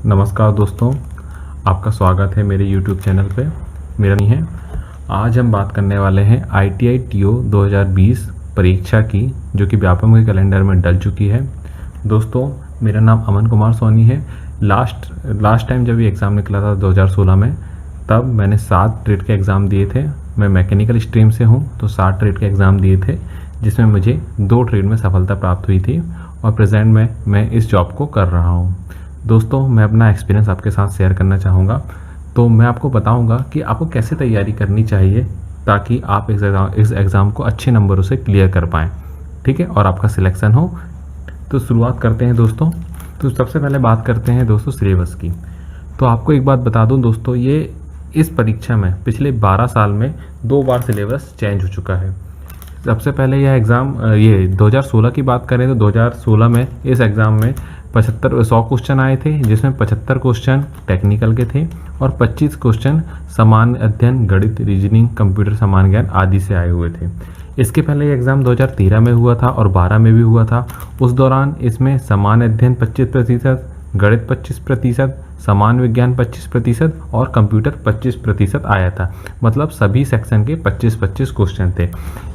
नमस्कार दोस्तों, आपका स्वागत है मेरे YouTube चैनल पे। मेरा नहीं है। आज हम बात करने वाले हैं ITI TO 2020 परीक्षा की, जो कि व्यापम के कैलेंडर में डल चुकी है। दोस्तों, मेरा नाम अमन कुमार सोनी है। लास्ट टाइम जब ये एग्ज़ाम निकला था 2016 में, तब मैंने 7 ट्रेड के एग्ज़ाम दिए थे। मैं मैकेनिकल स्ट्रीम से हूँ, तो 7 ट्रेड के एग्ज़ाम दिए थे, जिसमें मुझे 2 ट्रेड में सफलता प्राप्त हुई थी और प्रेजेंट में मैं इस जॉब को कर रहा हूँ। दोस्तों, मैं अपना एक्सपीरियंस आपके साथ शेयर करना चाहूँगा। तो मैं आपको बताऊँगा कि आपको कैसे तैयारी करनी चाहिए ताकि आप इस एग्ज़ाम को अच्छे नंबरों से क्लियर कर पाएँ, ठीक है, और आपका सिलेक्शन हो। तो शुरुआत करते हैं दोस्तों। तो सबसे पहले बात करते हैं दोस्तों सिलेबस की। तो आपको एक बात बता दूं दोस्तों, ये इस परीक्षा में पिछले 12 साल में 2 बार सिलेबस चेंज हो चुका है। सबसे पहले यह एग्ज़ाम 2016 की बात करें तो 2016 में इस एग्ज़ाम में 100 क्वेश्चन आए थे, जिसमें 75 क्वेश्चन टेक्निकल के थे और 25 क्वेश्चन सामान्य अध्ययन, गणित, रीजनिंग, कंप्यूटर सामान्य ज्ञान आदि से आए हुए थे। इसके पहले ये एग्ज़ाम 2013 में हुआ था और 12 में भी हुआ था। उस दौरान इसमें सामान्य अध्ययन 25%, गणित 25%, सामान्य विज्ञान 25% और कंप्यूटर 25% आया था। मतलब सभी सेक्शन के 25-25 क्वेश्चन थे।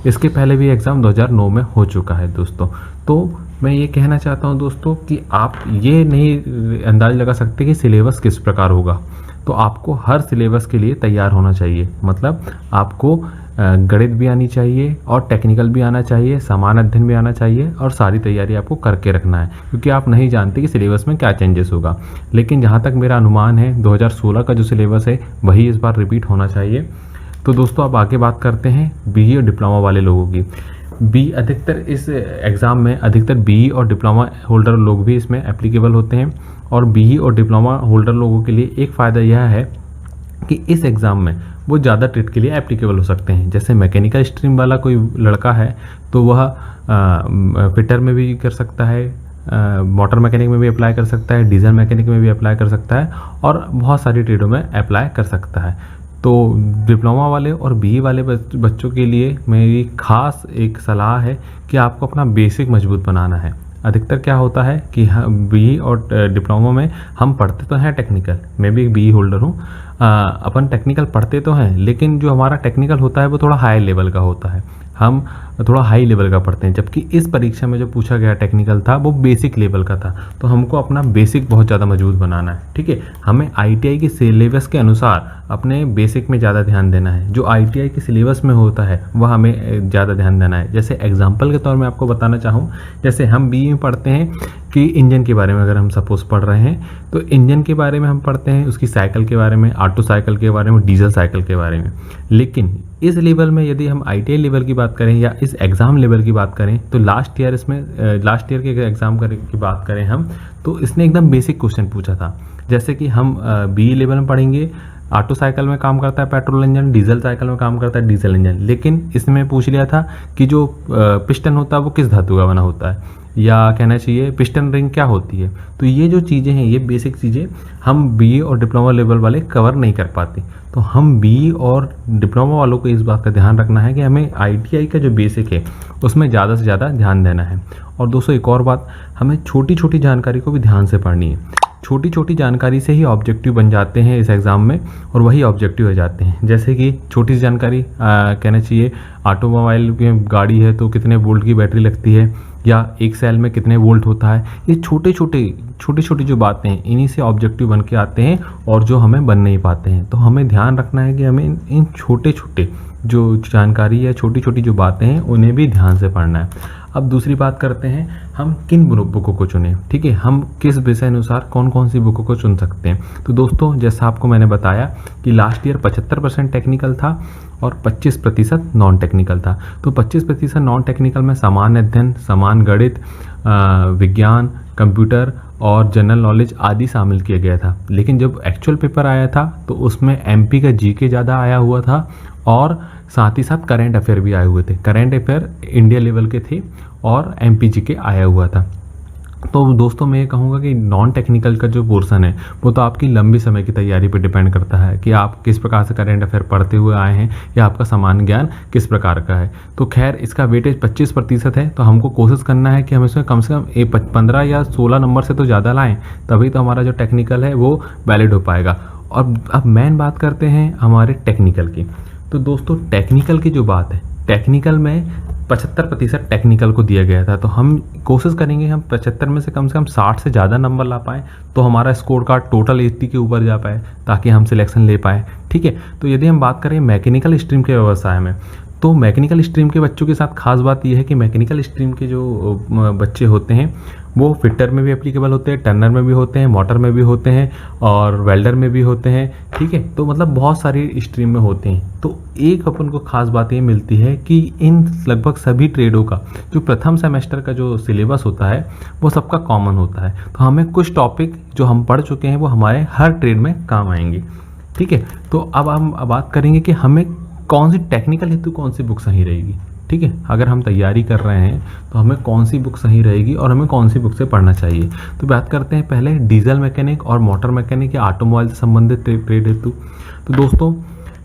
इसके पहले भी एग्ज़ाम 2009 में हो चुका है दोस्तों। तो मैं ये कहना चाहता हूँ दोस्तों कि आप ये नहीं अंदाज़ लगा सकते कि सिलेबस किस प्रकार होगा। तो आपको हर सिलेबस के लिए तैयार होना चाहिए। मतलब आपको गणित भी आनी चाहिए और टेक्निकल भी आना चाहिए, सामान्य अध्ययन भी आना चाहिए और सारी तैयारी आपको करके रखना है, क्योंकि आप नहीं जानते कि सिलेबस में क्या चेंजेस होगा। लेकिन जहाँ तक मेरा अनुमान है 2016 का जो सिलेबस है वही इस बार रिपीट होना चाहिए। तो दोस्तों, अब आगे बात करते हैं BE और डिप्लोमा वाले लोगों की। अधिकतर इस एग्ज़ाम में अधिकतर BE और डिप्लोमा होल्डर लोग भी इसमें एप्लीकेबल होते हैं। और BE और डिप्लोमा होल्डर लोगों के लिए एक फ़ायदा यह है कि इस एग्ज़ाम में वो ज़्यादा ट्रेड के लिए एप्लीकेबल हो सकते हैं। जैसे मैकेनिकल स्ट्रीम वाला कोई लड़का है तो वह फिटर में भी कर सकता है, मोटर मैकेनिक में भी अप्लाई कर सकता है, डीजल मैकेनिक में भी अप्लाई कर सकता है और बहुत सारी ट्रेडों में अप्लाई कर सकता है। तो डिप्लोमा वाले और BE वाले बच्चों के लिए मेरी खास एक सलाह है कि आपको अपना बेसिक मजबूत बनाना है। अधिकतर क्या होता है कि BE और डिप्लोमा में हम पढ़ते तो हैं टेक्निकल, मैं भी एक BE होल्डर हूँ। अपन टेक्निकल पढ़ते तो हैं, लेकिन जो हमारा टेक्निकल होता है वो थोड़ा हाई लेवल का होता है। हम थोड़ा हाई लेवल का पढ़ते हैं, जबकि इस परीक्षा में जो पूछा गया टेक्निकल था वो बेसिक लेवल का था। तो हमको अपना बेसिक बहुत ज़्यादा मजबूत बनाना है, ठीक है। हमें ITI के सिलेबस के अनुसार अपने बेसिक में ज़्यादा ध्यान देना है। जो ITI के सिलेबस में होता है वह हमें ज़्यादा ध्यान देना है। जैसे एग्जाम्पल के तौर में आपको बताना चाहूँ, जैसे हम BE में पढ़ते हैं कि इंजन के बारे में अगर हम सपोज पढ़ रहे हैं तो इंजन के बारे में हम पढ़ते हैं, उसकी साइकिल के बारे में, ऑटो साइकिल के बारे में, डीजल साइकिल के बारे में। लेकिन इस लेवल में यदि हम ITI लेवल की बात करें या इस एग्ज़ाम लेवल की बात करें तो लास्ट ईयर के एग्ज़ाम की बात करें हम, तो इसने एकदम बेसिक क्वेश्चन पूछा था। जैसे कि हम BE लेवल में पढ़ेंगे, ऑटो साइकिल में काम करता है पेट्रोल इंजन, डीजल साइकिल में काम करता है डीजल इंजन। लेकिन इसमें पूछ लिया था कि जो पिस्टन होता है वो किस धातु का बना होता है, या कहना चाहिए पिस्टन रिंग क्या होती है। तो ये जो चीज़ें हैं, ये बेसिक चीज़ें हम BE और डिप्लोमा लेवल वाले कवर नहीं कर पाते। तो हम BE और डिप्लोमा वालों को इस बात का ध्यान रखना है कि हमें ITI का जो बेसिक है उसमें ज़्यादा से ज़्यादा ध्यान देना है। और दोस्तों, एक और बात, हमें छोटी छोटी जानकारी को भी ध्यान से पढ़नी है। छोटी छोटी जानकारी से ही ऑब्जेक्टिव बन जाते हैं इस एग्ज़ाम में और वही ऑब्जेक्टिव हो जाते हैं। जैसे कि छोटी सी जानकारी कहना चाहिए, ऑटोमोबाइल में गाड़ी है तो कितने वोल्ट की बैटरी लगती है, या एक सेल में कितने वोल्ट होता है। ये छोटी छोटी जो बातें हैं, इन्हीं से ऑब्जेक्टिव बन के आते हैं और जो हमें बन नहीं पाते हैं। तो हमें ध्यान रखना है कि हमें इन छोटे छोटे जो जानकारी या छोटी छोटी जो बातें हैं उन्हें भी ध्यान से पढ़ना है। अब दूसरी बात करते हैं, हम किन बुकों को चुनें, ठीक है। हम किस विषय अनुसार कौन कौन सी बुकों को चुन सकते हैं। तो दोस्तों, जैसा आपको मैंने बताया कि लास्ट ईयर 75% टेक्निकल था और 25% नॉन टेक्निकल था। तो 25% नॉन टेक्निकल में सामान्य अध्ययन, सामान्य गणित, विज्ञान, कंप्यूटर और जनरल नॉलेज आदि शामिल किया गया था। लेकिन जब एक्चुअल पेपर आया था तो उसमें MP का GK ज़्यादा आया हुआ था और साथ ही साथ करेंट अफेयर भी आए हुए थे। करेंट अफेयर इंडिया लेवल के थे और MP GK आया हुआ था। तो दोस्तों मैं ये कहूँगा कि नॉन टेक्निकल का जो पोर्शन है वो तो आपकी लंबी समय की तैयारी पे डिपेंड करता है कि आप किस प्रकार से करेंट अफेयर पढ़ते हुए आए हैं या आपका सामान्य ज्ञान किस प्रकार का है। तो खैर इसका वेटेज 25% है, तो हमको कोशिश करना है कि हम इसमें कम से कम 15 या 16 नंबर से तो ज़्यादा लाएँ, तभी तो हमारा जो टेक्निकल है वो वैलिड हो पाएगा। और अब मेन बात करते हैं हमारे टेक्निकल की। तो दोस्तों टेक्निकल की जो बात है, टेक्निकल में 75% टेक्निकल को दिया गया था, तो हम कोशिश करेंगे हम 75 में से कम 60 से ज़्यादा नंबर ला पाएँ, तो हमारा स्कोर कार्ड टोटल 80 के ऊपर जा पाए, ताकि हम सिलेक्शन ले पाएँ। ठीक है, तो यदि हम बात करें मैकेनिकल स्ट्रीम के व्यवसाय में, तो मैकेनिकल स्ट्रीम के बच्चों के साथ खास बात यह है कि मैकेनिकल स्ट्रीम के जो बच्चे होते हैं वो फिटर में भी एप्लीकेबल होते हैं, टर्नर में भी होते हैं, मोटर में भी होते हैं और वेल्डर में भी होते हैं। ठीक है, तो मतलब बहुत सारी स्ट्रीम में होते हैं। तो एक अपन को खास बात ये मिलती है कि इन लगभग सभी ट्रेडों का जो प्रथम सेमेस्टर का जो सिलेबस होता है वो सबका कॉमन होता है। तो हमें कुछ टॉपिक जो हम पढ़ चुके हैं वो हमारे हर ट्रेड में काम आएंगे। ठीक है, तो अब हम बात करेंगे कि हमें कौन सी टेक्निकल हेतु कौन सी बुक सही रहेगी। ठीक है, अगर हम तैयारी कर रहे हैं तो हमें कौन सी बुक सही रहेगी और हमें कौन सी बुक से पढ़ना चाहिए। तो बात करते हैं पहले डीजल मैकेनिक और मोटर मैकेनिक या ऑटोमोबाइल से संबंधित ट्रेड हेतु। तो दोस्तों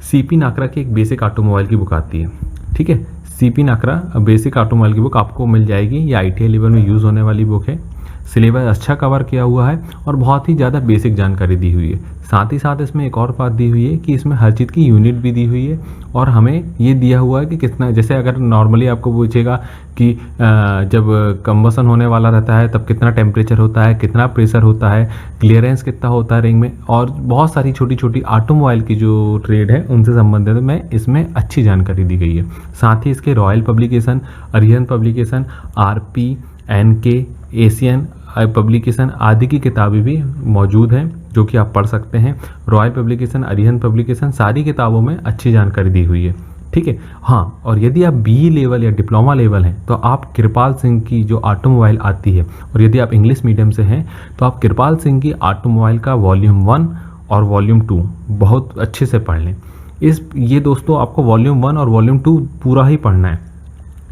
सीपी नाकरा की एक बेसिक ऑटोमोबाइल की बुक आती है। ठीक है, सीपी नाकरा बेसिक ऑटोमोबाइल की बुक आपको मिल जाएगी। ये ITI लेवल में यूज़ होने वाली बुक है। सिलेबस अच्छा कवर किया हुआ है और बहुत ही ज़्यादा बेसिक जानकारी दी हुई है। साथ ही साथ इसमें एक और बात दी हुई है कि इसमें हर चीज़ की यूनिट भी दी हुई है और हमें ये दिया हुआ है कि कितना, जैसे अगर नॉर्मली आपको पूछेगा कि जब कंबसन होने वाला रहता है तब कितना टेम्परेचर होता है, कितना प्रेशर होता है, क्लियरेंस कितना होता है रिंग में, और बहुत सारी छोटी छोटी ऑटोमोबाइल की जो ट्रेड है उनसे संबंधित में इसमें अच्छी जानकारी दी गई है। साथ ही इसके royal publication, Arihant publication, RP, NK, Asian publication आदि की किताबें भी मौजूद हैं जो कि आप पढ़ सकते हैं। रॉयल पब्लिकेशन, अरिहंत पब्लिकेशन, सारी किताबों में अच्छी जानकारी दी हुई है। ठीक है, हाँ, और यदि आप BE लेवल या डिप्लोमा लेवल हैं तो आप कृपाल सिंह की जो ऑटोमोबाइल आती है, और यदि आप इंग्लिश मीडियम से हैं तो आप कृपाल सिंह की ऑटोमोबाइल का वॉल्यूम 1 और वॉल्यूम 2 बहुत अच्छे से पढ़ लें। ये दोस्तों आपको वॉल्यूम 1 और वॉल्यूम 2 पूरा ही पढ़ना है।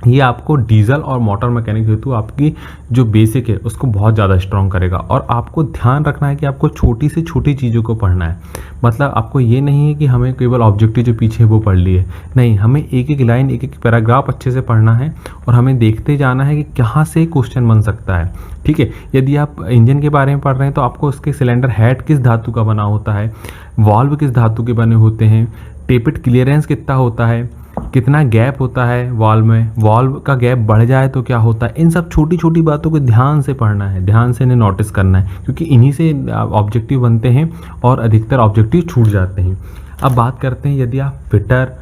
ये आपको डीजल और मोटर मैकेनिक हेतु आपकी जो बेसिक है उसको बहुत ज़्यादा स्ट्रॉन्ग करेगा। और आपको ध्यान रखना है कि आपको छोटी से छोटी चीज़ों को पढ़ना है। मतलब आपको ये नहीं है कि हमें केवल ऑब्जेक्टिव जो पीछे वो पढ़ लिए, नहीं, हमें एक एक लाइन, एक एक पैराग्राफ अच्छे से पढ़ना है और हमें देखते जाना है कि कहाँ से क्वेश्चन बन सकता है। ठीक है, यदि आप इंजन के बारे में पढ़ रहे हैं तो आपको उसके सिलेंडर हेड किस धातु का बना होता है, वाल्व किस धातु के बने होते हैं, टेपिट क्लियरेंस कितना होता है, कितना गैप होता है वाल्व में, वाल्व का गैप बढ़ जाए तो क्या होता है, इन सब छोटी छोटी बातों को ध्यान से पढ़ना है, ध्यान से इन्हें नोटिस करना है, क्योंकि इन्हीं से ऑब्जेक्टिव बनते हैं और अधिकतर ऑब्जेक्टिव छूट जाते हैं। अब बात करते हैं यदि आप फिटर,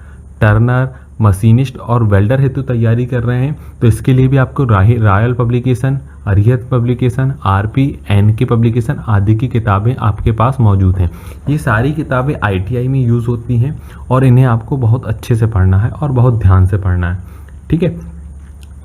टर्नर, मशीनिस्ट और वेल्डर हेतु तैयारी कर रहे हैं तो इसके लिए भी आपको royal publication, Arihant publication, RP, NK publication आदि की किताबें आपके पास मौजूद हैं। ये सारी किताबें ITI में यूज़ होती हैं और इन्हें आपको बहुत अच्छे से पढ़ना है और बहुत ध्यान से पढ़ना है। ठीक है,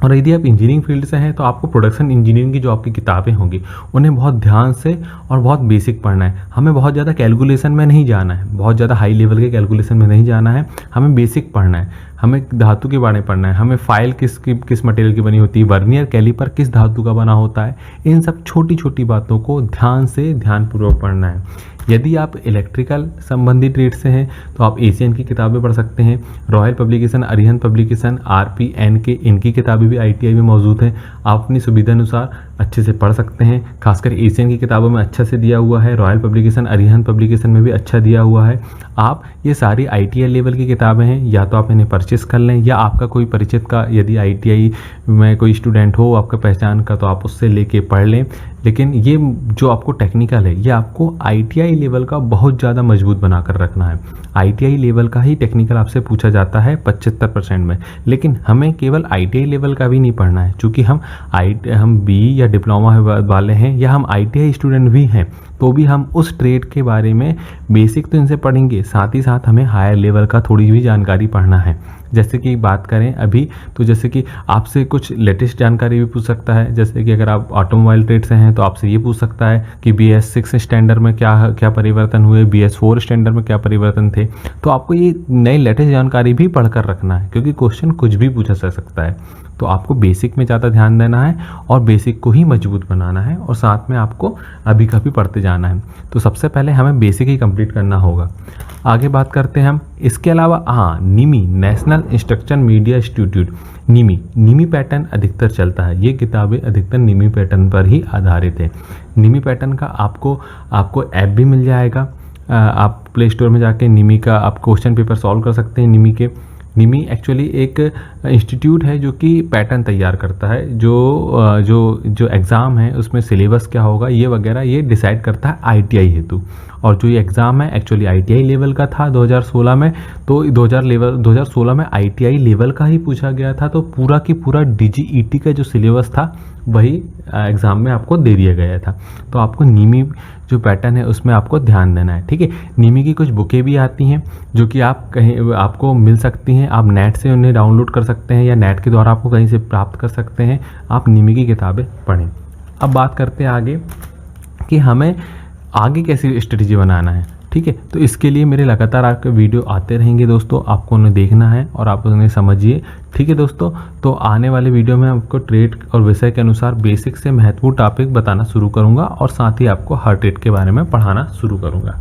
और यदि आप इंजीनियरिंग फील्ड से हैं तो आपको प्रोडक्शन इंजीनियरिंग की जो आपकी किताबें होंगी उन्हें बहुत ध्यान से और बहुत बेसिक पढ़ना है। हमें बहुत ज़्यादा कैलकुलेशन में नहीं जाना है, बहुत ज़्यादा हाई लेवल के कैलकुलेशन में नहीं जाना है, हमें बेसिक पढ़ना है। हमें धातु के बारे में पढ़ना है, हमें फाइल किस मटेरियल की बनी होती है, वर्नियर कैलिपर किस धातु का बना होता है, इन सब छोटी छोटी बातों को ध्यानपूर्वक पढ़ना है। यदि आप इलेक्ट्रिकल संबंधी ट्रेड से हैं तो आप एशियन की किताबें पढ़ सकते हैं। Royal publication, Arihant publication, RP, NK इनकी किताबें भी ITI में मौजूद हैं। आप अपनी सुविधा अनुसार अच्छे से पढ़ सकते हैं। खासकर एशियन की किताबों में अच्छा से दिया हुआ है, रॉयल पब्लिकेशन, अरिहंत पब्लिकेशन में भी अच्छा दिया हुआ है। आप ये सारी ITI लेवल की किताबें हैं, या तो आप इन्हें परचेस कर लें या आपका कोई परिचित का यदि ITI में कोई स्टूडेंट हो आपका पहचान का तो आप उससे लेके पढ़ लें। लेकिन ये जो आपको टेक्निकल है ये आपको ITI लेवल का बहुत ज़्यादा मजबूत बना कर रखना है। ITI लेवल का ही टेक्निकल आपसे पूछा जाता है 75% में, लेकिन हमें केवल ITI लेवल का भी नहीं पढ़ना है, क्योंकि हम BE या डिप्लोमा वाले हैं या हम ITI स्टूडेंट भी हैं तो भी हम उस ट्रेड के बारे में बेसिक तो इनसे पढ़ेंगे, साथ ही साथ हमें हायर लेवल का थोड़ी भी जानकारी पढ़ना है। जैसे कि बात करें अभी तो जैसे कि आपसे कुछ लेटेस्ट जानकारी भी पूछ सकता है। जैसे कि अगर आप ऑटोमोबाइल ट्रेड से हैं तो आपसे ये पूछ सकता है कि BS6 स्टैंडर्ड में क्या परिवर्तन हुए, BS4 स्टैंडर्ड में क्या परिवर्तन थे। तो आपको ये नई लेटेस्ट जानकारी भी पढ़कर रखना है, क्योंकि क्वेश्चन कुछ भी पूछा जा सकता है। तो आपको बेसिक में ज़्यादा ध्यान देना है और बेसिक को ही मजबूत बनाना है और साथ में आपको अभी का भी पढ़ते जाना है। तो सबसे पहले हमें बेसिक ही कंप्लीट करना होगा। आगे बात करते हैं हम। इसके अलावा हाँ, निमी नेशनल इंस्ट्रक्शन मीडिया इंस्टीट्यूट, निमी पैटर्न अधिकतर चलता है। ये किताबें अधिकतर निमी पैटर्न पर ही आधारित है। निमी पैटर्न का आपको ऐप भी मिल जाएगा। आप प्ले स्टोर में जाके निमी का आप क्वेश्चन पेपर सॉल्व कर सकते हैं। निमी एक्चुअली एक इंस्टीट्यूट है जो कि पैटर्न तैयार करता है। जो एग्ज़ाम है उसमें सिलेबस क्या होगा ये वगैरह ये डिसाइड करता है आईटीआई हेतु। और जो ये एग्ज़ाम है एक्चुअली आईटीआई लेवल का था 2016 में, तो 2016 में आईटीआई लेवल का ही पूछा गया था। तो पूरा की पूरा डीजीईटी का जो सिलेबस था वही एग्ज़ाम में आपको दे दिया गया था। तो आपको निमी जो पैटर्न है उसमें आपको ध्यान देना है, ठीक है। निमी की कुछ बुकें भी आती हैं जो कि आप कहीं आपको मिल सकती हैं। आप नेट से उन्हें डाउनलोड कर सकते हैं या नेट के द्वारा आपको कहीं से प्राप्त कर सकते हैं। आप निमी की किताबें पढ़ें। अब बात करते हैं आगे कि हमें आगे कैसी स्ट्रेटजी बनाना है, ठीक है। तो इसके लिए मेरे लगातार आपके वीडियो आते रहेंगे दोस्तों, आपको उन्हें देखना है और आप उन्हें समझिए, ठीक है दोस्तों। तो आने वाले वीडियो में आपको ट्रेड और विषय के अनुसार बेसिक से महत्वपूर्ण टॉपिक बताना शुरू करूंगा और साथ ही आपको हर ट्रेड के बारे में पढ़ाना शुरू करूंगा।